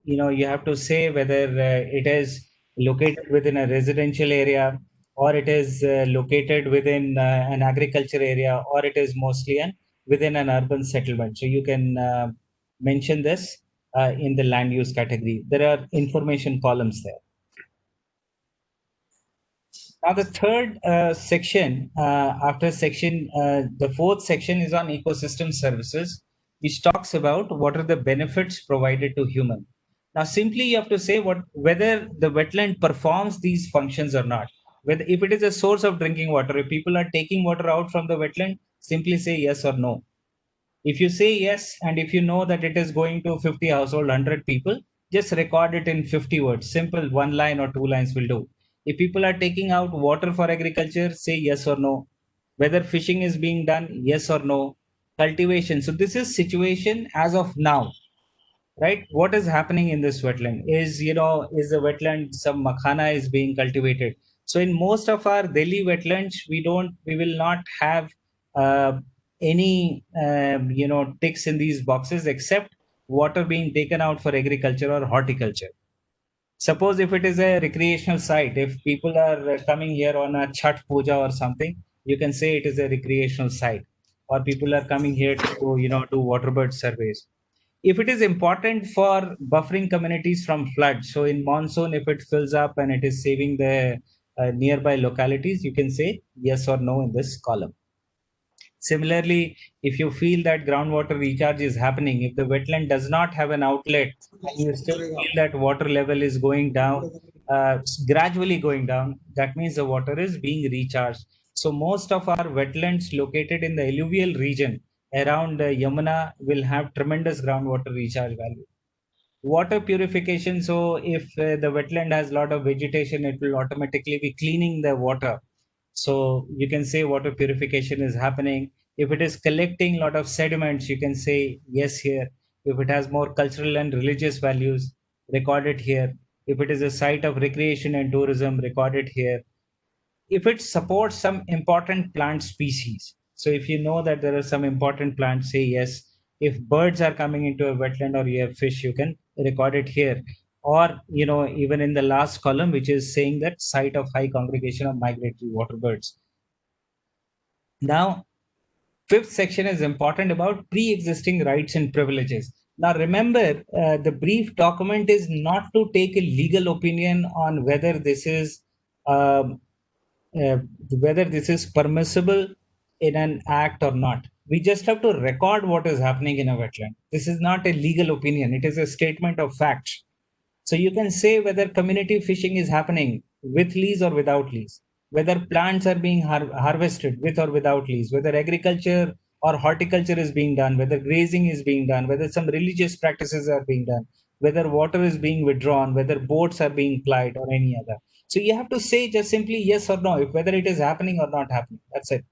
you have to say whether it is located within a residential area, or it is located within an agriculture area, or it is mostly within an urban settlement. So you can mention this in the land use category. There are information columns there. Now, the third section, the fourth section is on ecosystem services, which talks about what are the benefits provided to human. Now, simply you have to say whether the wetland performs these functions or not. Whether if it is a source of drinking water, if people are taking water out from the wetland, simply say yes or no. If you say yes, and if you know that it is going to 50 household, 100 people, just record it in 50 words. Simple, one line or two lines will do. If people are taking out water for agriculture, say yes or no. Whether fishing is being done, yes or no. Cultivation. So this is situation as of now, right? What is happening in this wetland is the wetland, some makhana is being cultivated. So in most of our Delhi wetlands, we will not have any ticks in these boxes, except water being taken out for agriculture or horticulture. Suppose if it is a recreational site, if people are coming here on a Chhat Puja or something, you can say it is a recreational site, or people are coming here to do waterbird surveys. If it is important for buffering communities from flood, so in monsoon, if it fills up and it is saving the nearby localities, you can say yes or no in this column. Similarly, if you feel that groundwater recharge is happening, if the wetland does not have an outlet and you still feel that water level is going down, gradually going down, that means the water is being recharged. So most of our wetlands located in the alluvial region around Yamuna will have tremendous groundwater recharge value. Water purification. So if the wetland has a lot of vegetation, it will automatically be cleaning the water. So you can say water purification is happening. If it is collecting a lot of sediments, you can say yes here. If it has more cultural and religious values, record it here. If it is a site of recreation and tourism, record it here. If it supports some important plant species, so if you know that there are some important plants, say yes. If birds are coming into a wetland or you have fish, you can record it here. Or even in the last column, which is saying that site of high congregation of migratory water birds. Now, fifth section is important about pre-existing rights and privileges. Now remember, the brief document is not to take a legal opinion on um, uh, whether this is permissible in an act or not. We just have to record what is happening in a wetland. This is not a legal opinion, it is a statement of facts. So you can say whether community fishing is happening with lease or without lease, whether plants are being harvested with or without lease, whether agriculture or horticulture is being done, whether grazing is being done, whether some religious practices are being done, whether water is being withdrawn, whether boats are being plied, or any other. So you have to say just simply yes or no, if whether it is happening or not happening. That's it.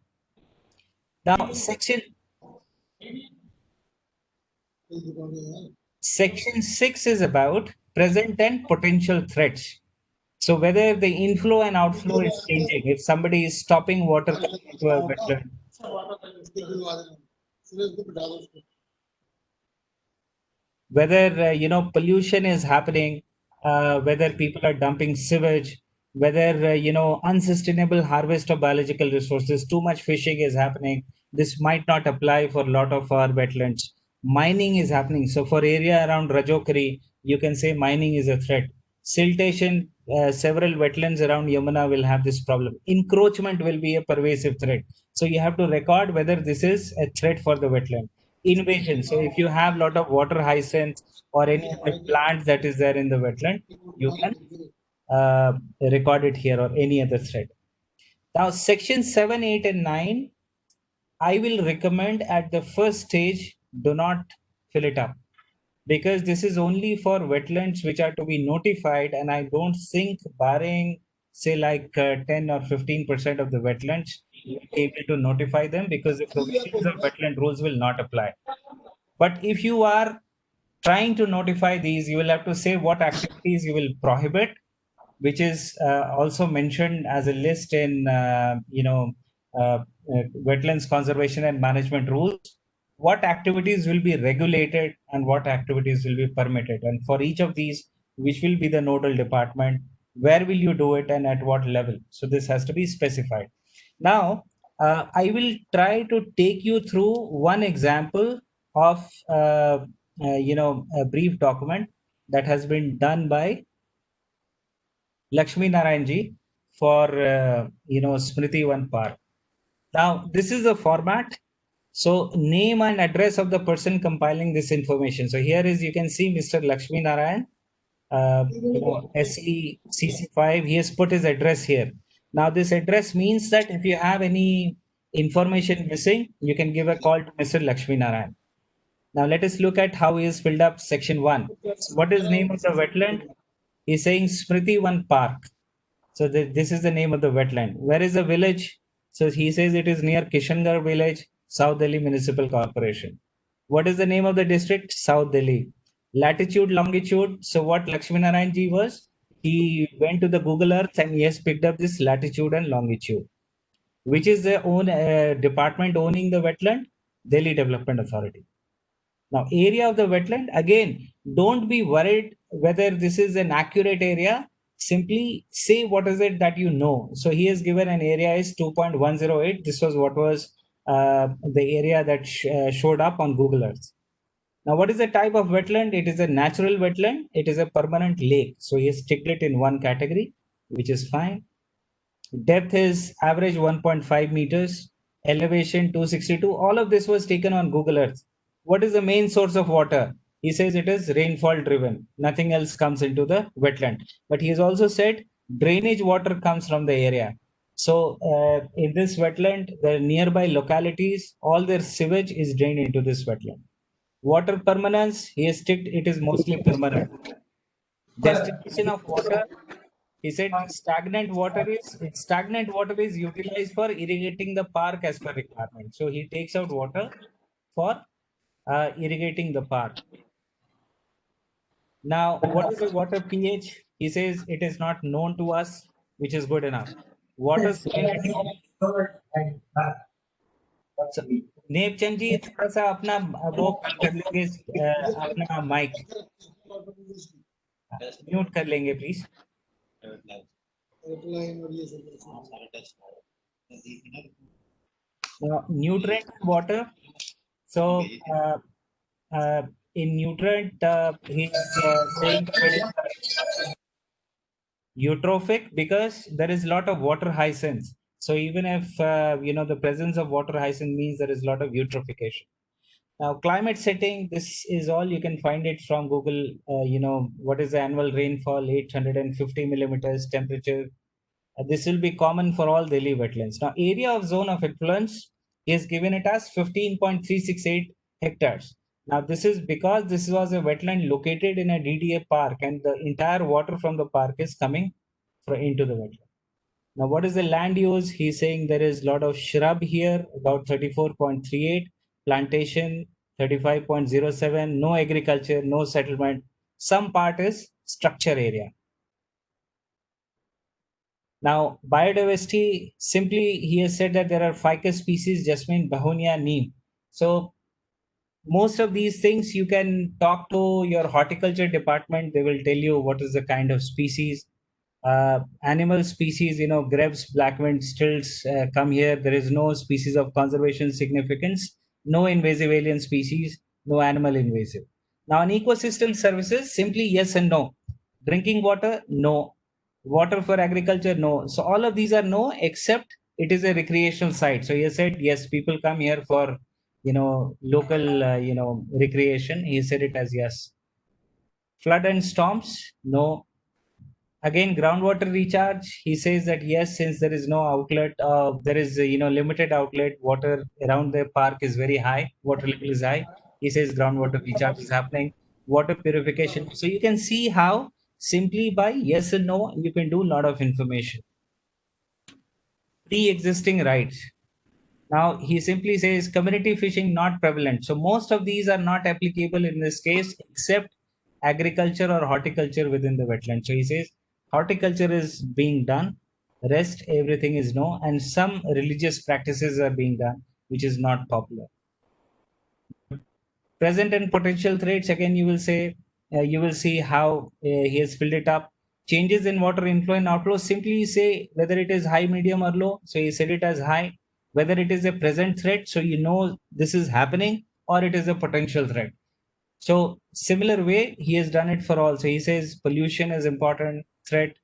Now, section 6 is about present and potential threats. So whether the inflow and outflow is changing, if somebody is stopping water coming into a wetland, whether pollution is happening, whether people are dumping sewage, whether unsustainable harvest of biological resources, too much fishing is happening. This might not apply for a lot of our wetlands. Mining is happening. So for area around Rajokari, you can say mining is a threat. Siltation, several wetlands around Yamuna will have this problem. Encroachment will be a pervasive threat. So you have to record whether this is a threat for the wetland. Invasion. So if you have a lot of water hyacinth or any other plant that is there in the wetland, you can uh, record it here, or any other threat. Now, section 7, 8, and 9, I will recommend at the first stage, do not fill it up, because this is only for wetlands which are to be notified, and I don't think, barring say like 10 or 15% of the wetlands, you will be able to notify them, because the provisions of wetland rules will not apply. But if you are trying to notify these, you will have to say what activities you will prohibit, which is also mentioned as a list in uh, wetlands conservation and management rules. what activities will be regulated and what activities will be permitted. And for each of these, which will be the nodal department, where will you do it and at what level? So this has to be specified. Now, I will try to take you through one example of, a brief document that has been done by Lakshmi Narayan ji for, Smriti One Park. Now, this is the format. So, name and address of the person compiling this information. So, here is, you can see Mr. Lakshmi Narayan, SECC5. He has put his address here. Now, this address means that if you have any information missing, you can give a call to Mr. Lakshmi Narayan. Now, let us look at how he has filled up section 1. So what is the name of the wetland? He's saying Smriti One Park. So this is the name of the wetland. Where is the village? So he says it is near Kishangarh village, South Delhi Municipal Corporation. What is the name of the district? South Delhi. Latitude, longitude. So what Lakshmi Narayan ji was, he went to the Google Earth and he has picked up this latitude and longitude. Which is the own department owning the wetland? Delhi Development Authority. Now, area of the wetland, again, don't be worried whether this is an accurate area. Simply say what is it that you know. So he has given an area is 2.108. This was what was the area that showed up on Google Earth. Now, what is the type of wetland? It is a natural wetland. It is a permanent lake. So he has ticked it in one category, which is fine. Depth is average 1.5 meters. Elevation 262. All of this was taken on Google Earth. What is the main source of water? He says it is rainfall driven. Nothing else comes into the wetland. But he has also said drainage water comes from the area. So in this wetland, the nearby localities, all their sewage is drained into this wetland. Water permanence, he has ticked it is mostly permanent. Destination of water, he said stagnant water is utilized for irrigating the park as per requirement. So he takes out water for irrigating the park. Now, what is the water pH? He says it is not known to us, which is good enough. Water salinity. नेपचंद जी थोड़ा सा अपना वो कर लेंगे अपना mic mute कर लेंगे please nutrient water. So in nutrient, he's saying that it is eutrophic because there is a lot of water hyacinth. So even if the presence of water hyacinth means there is a lot of eutrophication. Now, climate setting, this is all you can find it from Google. What is the annual rainfall? 850 millimeters. Temperature. This will be common for all Delhi wetlands. Now, area of zone of influence is given it as 15.368 hectares. Now, this is because this was a wetland located in a DDA park and the entire water from the park is coming into the wetland. Now, what is the land use? He's saying there is a lot of shrub here, about 34.38, plantation 35.07, no agriculture, no settlement. Some part is structure area. Now, biodiversity, simply he has said that there are ficus species, jasmine, begonia, neem. So most of these things you can talk to your horticulture department. They will tell you what is the kind of species. Animal species, grebes, black-winged stilts come here. There is no species of conservation significance, no invasive alien species, no animal invasive. Now, on ecosystem services, simply yes and no. Drinking water, no. Water for agriculture, no. So all of these are no, except it is a recreational site. So he said, yes, people come here for, local, recreation. He said it as yes. Flood and storms, no. Again, groundwater recharge, he says that yes, since there is no outlet, there is limited outlet. Water around the park is very high. Water level is high. He says groundwater recharge is happening. Water purification. So you can see how simply by yes and no you can do a lot of information. Pre-existing rights. Now he simply says community fishing not prevalent. So most of these are not applicable in this case, except agriculture or horticulture within the wetland. So he says horticulture is being done, rest everything is no, and some religious practices are being done, which is not popular. Present and potential threats, again, you will see how he has filled it up. Changes in water inflow and outflow, simply say whether it is high, medium, or low. So he said it as high. Whether it is a present threat, so you know this is happening, or it is a potential threat. So similar way, he has done it for all. So he says pollution is important threat.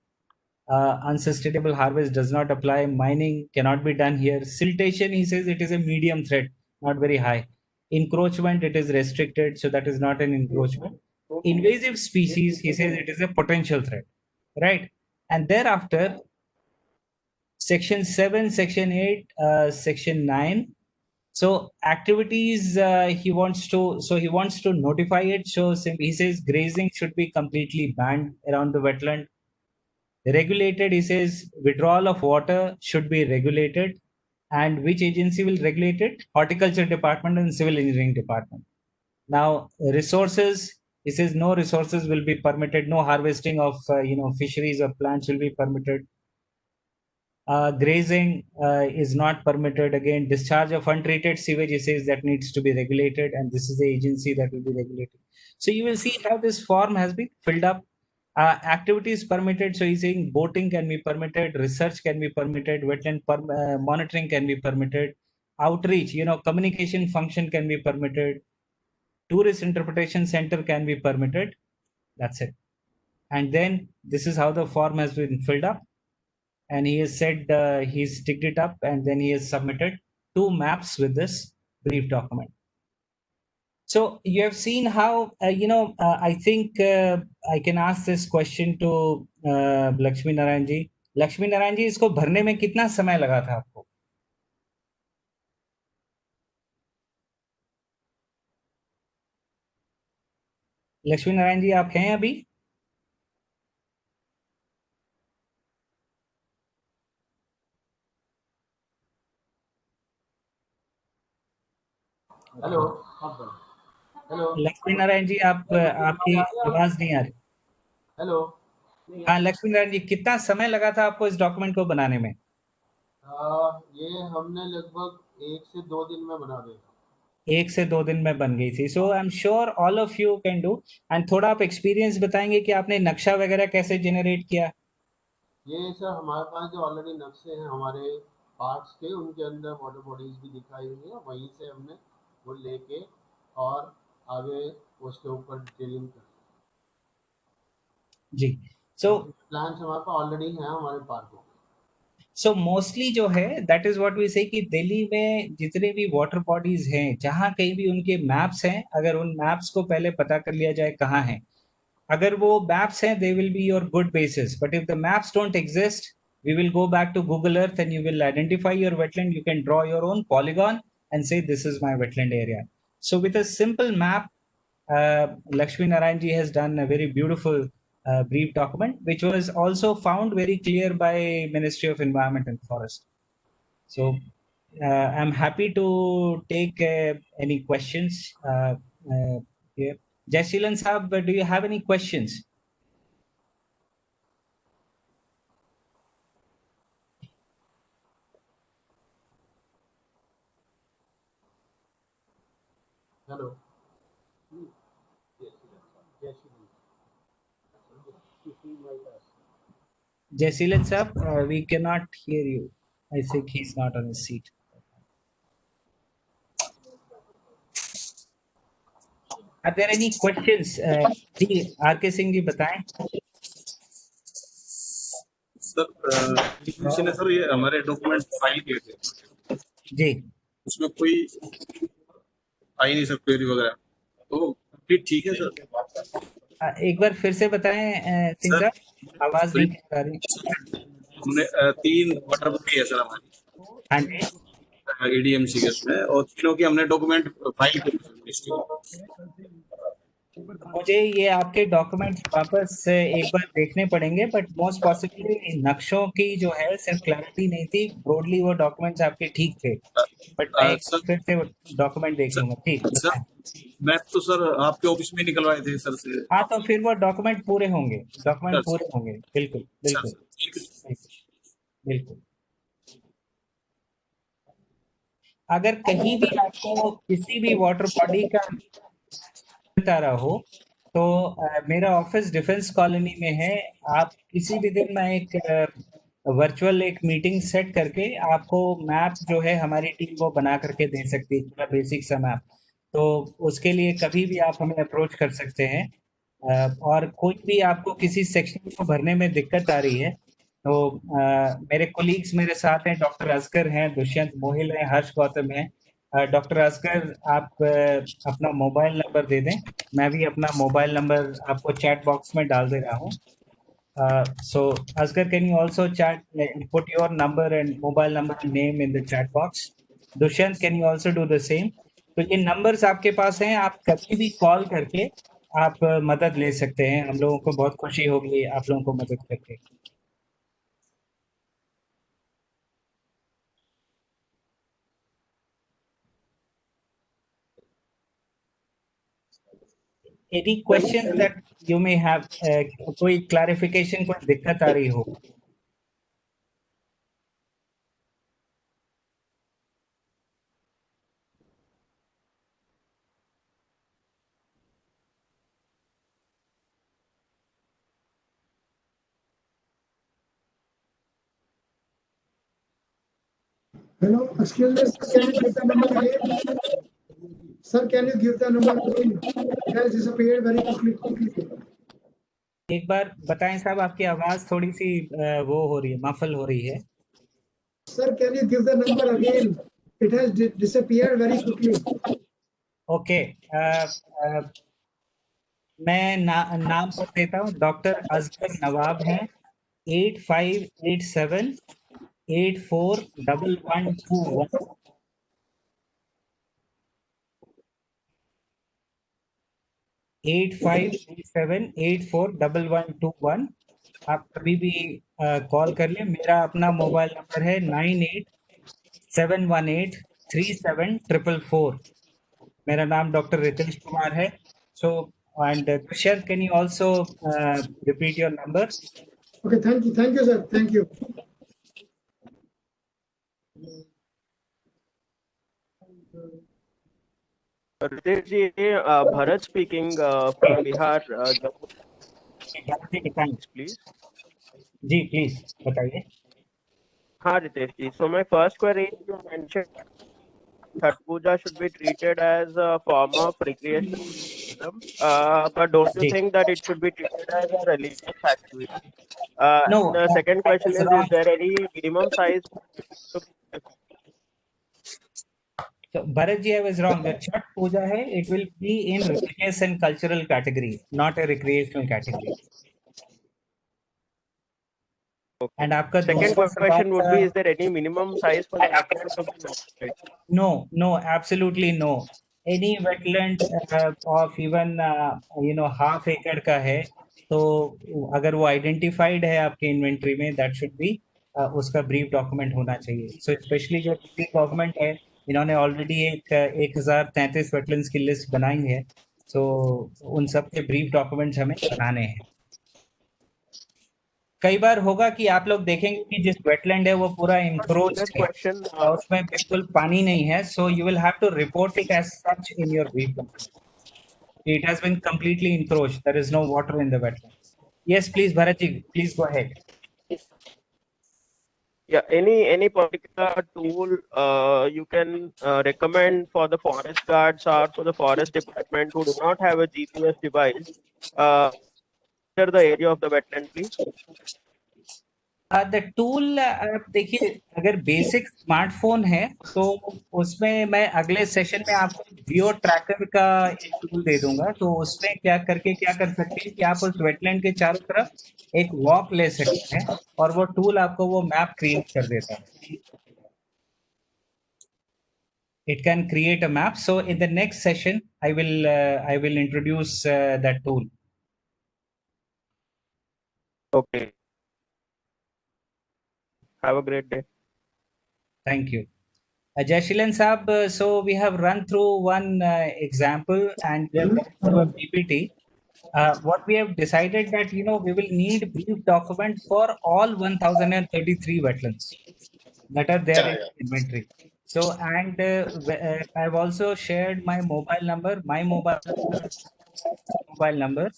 Unsustainable harvest does not apply. Mining cannot be done here. Siltation, he says it is a medium threat, not very high. Encroachment, it is restricted, so that is not an encroachment. Invasive species, he says it is a potential threat, right? And thereafter, section 7, section 8, section 9. So activities he wants to notify it. So he says grazing should be completely banned around the wetland. Regulated, he says withdrawal of water should be regulated. And which agency will regulate it? Horticulture department and civil engineering department. Now resources, he says no resources will be permitted, no harvesting of fisheries or plants will be permitted. Grazing is not permitted. Again, discharge of untreated sewage, he says that needs to be regulated, and this is the agency that will be regulated. So you will see how this form has been filled up. Activities permitted, so he's saying boating can be permitted, research can be permitted, wetland monitoring can be permitted, outreach, communication function can be permitted, tourist interpretation center can be permitted. That's it. And then this is how the form has been filled up, and he has said he's ticked it up, and then he has submitted 2 maps with this brief document. So you have seen how I think I can ask this question to Lakshmi Narayan ji. Lakshmi Narayan ji, इसको भरने में कितना समय लगा था आपको? लक्ष्मी नारायण जी, आप हैं अभी? हेलो हेलो लक्ष्मी नारायण जी, आपकी आवाज नहीं आ रही. हेलो हाँ, लक्ष्मी नारायण जी, कितना समय लगा था आपको इस डॉक्यूमेंट को बनाने में? ये हमने लगभग 1 से 2 दिन में बना दिया. 1 से 2 दिन में बन गई थी. So I am sure all of you can do. And थोड़ा आप एक्सपीरियंस बताएंगे कि आपने नक्शा वगैरह कैसे जनरेट किया? ये सर हमारे पास जो ऑलरेडी नक्शे हैं हमारे पार्ट्स के, उनके अंदर वाटर बॉडीज भी दिखाई हुई है, वहीं से हमने वो लेके और आगे उसके ऊपर डिटेलिंग कर. जी. सो प्लान्स हमारे पास ऑलरेडी हैं हमारे पार्कों के. सो मोस्टली जो है दैट इज व्हाट वी से कि दिल्ली में जितने भी वाटर बॉडीज हैं, जहां कहीं भी उनके मैप्स हैं, अगर उन मैप्स को पहले पता कर लिया जाए कहाँ हैं, अगर वो मैप्स हैं, they will be your good basis. But if the maps don't exist, we will go back to Google Earth and you will identify your wetland. You can draw your own polygon and say this is my wetland area. So with a simple map, Lakshmi Narayan ji has done a very beautiful brief document, which was also found very clear by Ministry of Environment and Forest. So I'm happy to take any questions here. Jaiseelan Saab, do you have any questions? Hello Jaiseelan Saab, we cannot hear you. I think he's not on his seat. Are there any questions? जी, RK Singh ji बताएं. Sir किसी ने sir ये हमारे document file किए थे जी. उसमें कोई आई नहीं सर क्वेरी वगैरह, तो फिर ठीक है सर. एक बार फिर से बताएं सिंह सर साहब, आवाज नहीं आ रही. हमने 3 वाटर बॉडी है सर हमारी. हाँ जी. एडीएमसी के उसमें, और तीनों की हमने डॉक्यूमेंट फाइल किए. मुझे ये आपके डॉक्यूमेंट्स वापस एक बार देखने पड़ेंगे, बट मोस्ट पॉसिबली नक्शों की जो है सिर्फ क्लैरिटी नहीं थी, ब्रॉडली वो डॉक्यूमेंट्स आपके ठीक थे, बट मैं एक सर फिर से डॉक्यूमेंट देख लूंगा. ठीक सर, मैं तो सर आपके ऑफिस में निकलवाए थे सर से. हाँ, तो फिर वो डॉक्यूमेंट पूरे होंगे, डॉक्यूमेंट पूरे होंगे. बिल्कुल बिल्कुल बिल्कुल. अगर कहीं भी आपको किसी भी वाटर बॉडी का आ रहा हो तो मेरा ऑफिस डिफेंस कॉलोनी में है। आप किसी भी दिन मैं एक वर्चुअल एक मीटिंग सेट करके आपको मैप जो है हमारी टीम वो बना करके दे सकती है, पूरा बेसिक सा मैप। तो उसके लिए कभी भी आप हमें अप्रोच कर सकते हैं। और कोई भी आपको किसी सेक्शन को भरने में दिक्कत आ रही है तो मेरे कोलीग्स मेरे साथ हैं, डॉक्टर असगर हैं, दुष्यंत मोहिल हैं, हर्ष गौतम हैं। डॉक्टर असगर आप अपना मोबाइल नंबर दे दें, मैं भी अपना मोबाइल नंबर आपको चैट बॉक्स में डाल दे रहा हूँ। So Asghar, can you also put your number and mobile number and name in the chat box? Dushyant, can you also do the same? तो ये नंबर्स आपके पास हैं, आप कभी भी कॉल करके आप मदद ले सकते हैं। हम लोगों को बहुत खुशी होगी आप लोगों को मदद करके। Any questions that you may have, कोई clarification, कोई दिक्कत आ रही हो? Hello, excuse me, sir, can you give the number again? Sir, can you give the number again? It has disappeared very quickly. एक बार बताएं साहब, आपकी आवाज थोड़ी सी वो हो रही है, मफल हो रही है। Sir, can you give the number again? It has disappeared very quickly. Okay, मैं नाम पढ़ देता हूँ। डॉक्टर असगर नवाब हैं, 8587841121। 8587841121। आप कभी भी कॉल कर लें। मेरा अपना मोबाइल नंबर है 9871837444। मेरा नाम डॉक्टर रितेश कुमार है। So and Dushyant, can you also repeat your number? Okay, thank you, sir. Thank you. Ritesh ji, Bharat speaking from Bihar. Please. जी प्लीज बताइए। हाँ Ritesh ji. So my first query is, you mentioned Chhath Puja should be treated as a form of recreationalism, but don't you जी think that it should be treated as a religious activity? No, And the second question is there any minimum size? So Bharat ji, I was wrong. The Chhat Puja hai, it will be in religious and cultural category, not a recreational category. Okay. And आपका Second दूसरा question सवाल would था, be, is there any minimum size for the wetlands of the state? no, absolutely no. Any wetland of even half acre का है, तो अगर वो identified है आपके इन्वेंट्री में, दैट शुड बी उसका ब्रीफ डॉक्यूमेंट होना चाहिए। सो स्पेशली जो गवर्नमेंट है, इन्होंने ऑलरेडी एक 1033 वेटलैंड्स की लिस्ट बनाई है। सो उन सब के ब्रीफ डॉक्यूमेंट्स हमें बनाने हैं। कई बार होगा कि आप लोग देखेंगे कि जिस वेटलैंड है वो पूरा इंक्रोच्ड है Question. और उसमें बिल्कुल पानी नहीं है, so you will have to report it as such in your brief document. It has been completely encroached. There is no water in the wetland. Yes, please, Bharat ji, please go ahead. Yeah, any particular tool you can recommend for the forest guards or for the forest department who do not have a GPS device enter the area of the wetland, please? The tool, आप देखिए, अगर basic smartphone है तो उसमें मैं अगले session में आपको जियो ट्रैकर का एक टूल दे दूंगा। तो उसमें क्या कर सकते हैं कि आप उस वेटलैंड के चारों तरफ एक वॉक ले सकते हैं और वो टूल आपको वो मैप क्रिएट कर देता है। It can create a map. So in the next session, I will introduce that tool. Okay. Have a great day. Thank you. Jaishilan Saab, so we have run through one example and we have gone through a PPT. What we have decided that, we will need brief document for all 1033 wetlands that are there in inventory. So, and I've also shared my mobile number. My mobile number mobile number.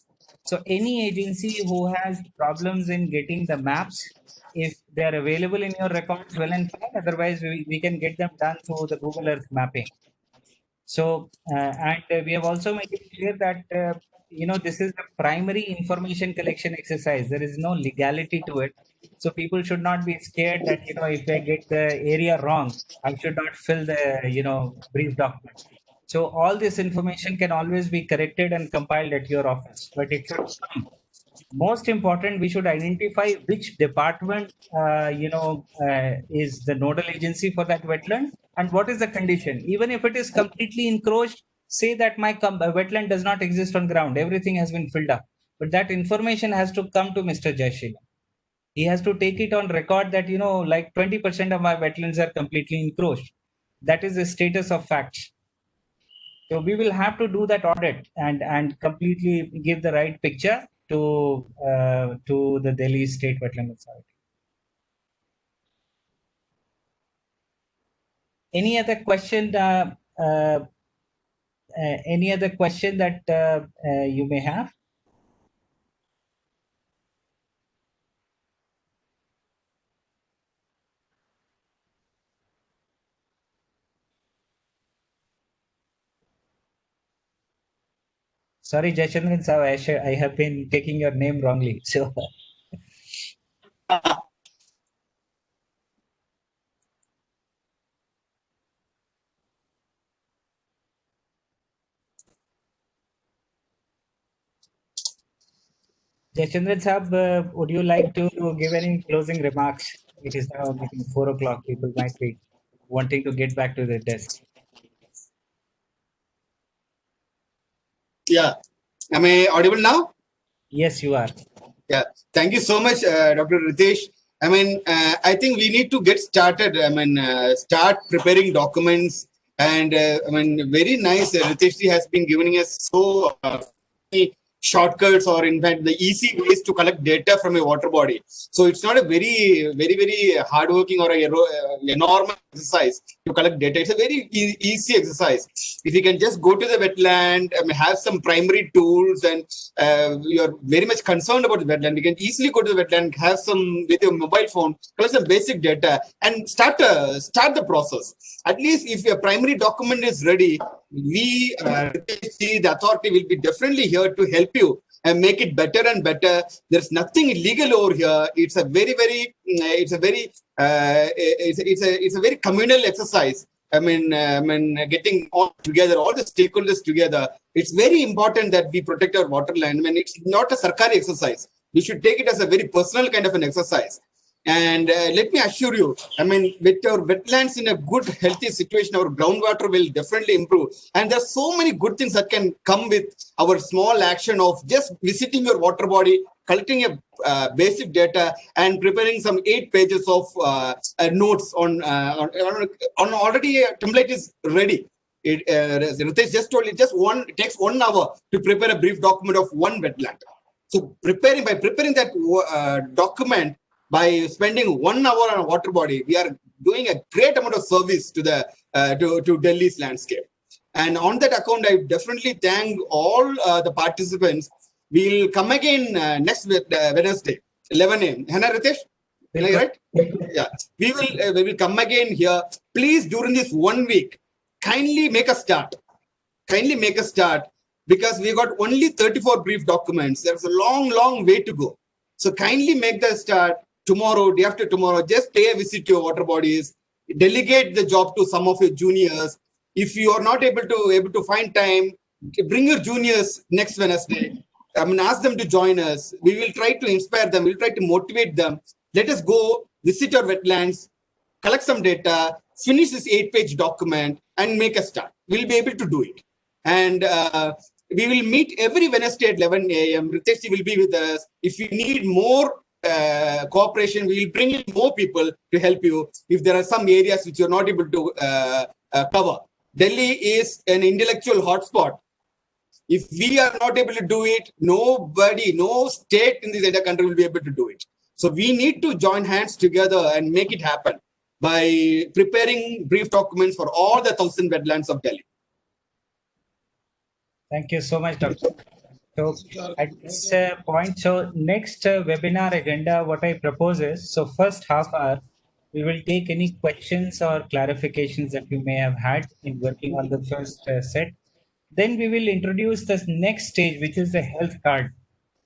So any agency who has problems in getting the maps, if they are available in your records, well and fine. Otherwise, we can get them done through the Google Earth mapping. So, we have also made it clear that, this is a primary information collection exercise. There is no legality to it. So people should not be scared that, if I get the area wrong, I should not fill the, brief document. So all this information can always be corrected and compiled at your office, but it should come. Most important, we should identify which department, is the nodal agency for that wetland and what is the condition. Even if it is completely encroached, say that my wetland does not exist on ground, everything has been filled up. But that information has to come to Mr. Jaishila. He has to take it on record that, like 20% of my wetlands are completely encroached. That is the status of facts. So we will have to do that audit and completely give the right picture to the Delhi State Wetland Authority. Any other question? Any other question that you may have? Sorry, Jayachandran sir, I have been taking your name wrongly. So. Jayachandran sir, would you like to give any closing remarks? It is now getting 4 o'clock. People might be wanting to get back to their desk. Yeah. Am I audible now? Yes, you are. Yeah. Thank you so much, Dr. Ritesh. I think we need to get started. Start preparing documents. And very nice. Ritesh ji has been giving us so shortcuts, or in fact the easy ways to collect data from a water body. So it's not a very hardworking or enormous exercise to collect data. It's a very easy exercise. If you can just go to the wetland, have some primary tools, and you're very much concerned about the wetland, you can easily go to the wetland, have some with your mobile phone, collect some basic data, and start the process. At least if your primary document is ready, we, the authority, will be definitely here to help you and make it better and better. There's nothing illegal over here. It's a very communal exercise. Getting all together, all the stakeholders together. It's very important that we protect our waterland. It's not a sarkari exercise. We should take it as a very personal kind of an exercise. And let me assure you, with our wetlands in a good, healthy situation, our groundwater will definitely improve. And there's so many good things that can come with our small action of just visiting your water body, collecting a basic data, and preparing some 8 pages of notes on already a template is ready. Ritesh just told it takes 1 hour to prepare a brief document of one wetland. So by preparing that document, by spending 1 hour on a water body, we are doing a great amount of service to the to Delhi's landscape. And on that account, I definitely thank all the participants. We'll come again next Wednesday, 11 a.m. Hana Ritesh? Right? Yeah. We will come again here. Please, during this 1 week, kindly make a start. Kindly make a start, because we got only 34 brief documents. There's a long way to go. So kindly make the start. Tomorrow, day after tomorrow, just pay a visit to your water bodies, delegate the job to some of your juniors. If you are not able to find time, bring your juniors next Wednesday. Ask them to join us. We will try to inspire them. We'll try to motivate them. Let us go visit our wetlands, collect some data, finish this 8-page document, and make a start. We'll be able to do it. And we will meet every Wednesday at 11 a.m. Ritesh will be with us. If you need more cooperation, we will bring in more people to help you if there are some areas which you're not able to cover. Delhi is an intellectual hotspot. If we are not able to do it, no state in this entire country will be able to do it. So we need to join hands together and make it happen by preparing brief documents for all the 1,000 wetlands of Delhi. Thank you so much, Dr. So at this point, so next webinar agenda, what I propose is, so first half hour, we will take any questions or clarifications that you may have had in working on the first set. Then we will introduce this next stage, which is the health card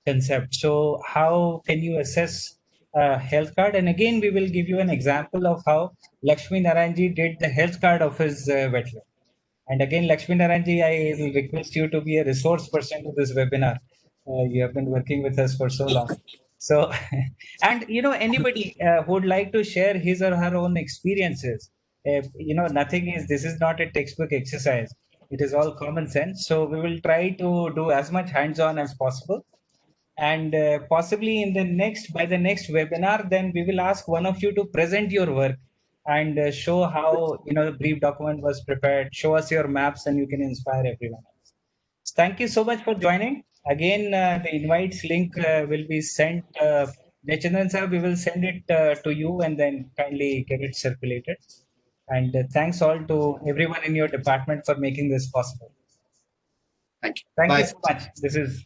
concept. So how can you assess a health card? And again, we will give you an example of how Lakshmi Narayanji did the health card of his wetland. And again, Lakshmi Narayanji, I will request you to be a resource person to this webinar. You have been working with us for so long. So, and anybody who would like to share his or her own experiences, this is not a textbook exercise. It is all common sense. So we will try to do as much hands-on as possible. And possibly by the next webinar, then we will ask one of you to present your work and show how the brief document was prepared. Show us your maps, and you can inspire everyone else. So thank you so much for joining. Again, the invites link will be sent. Jayachandran sir, we will send it to you, and then kindly get it circulated. And thanks all to everyone in your department for making this possible. Thank you. Thank Bye. you so much. This is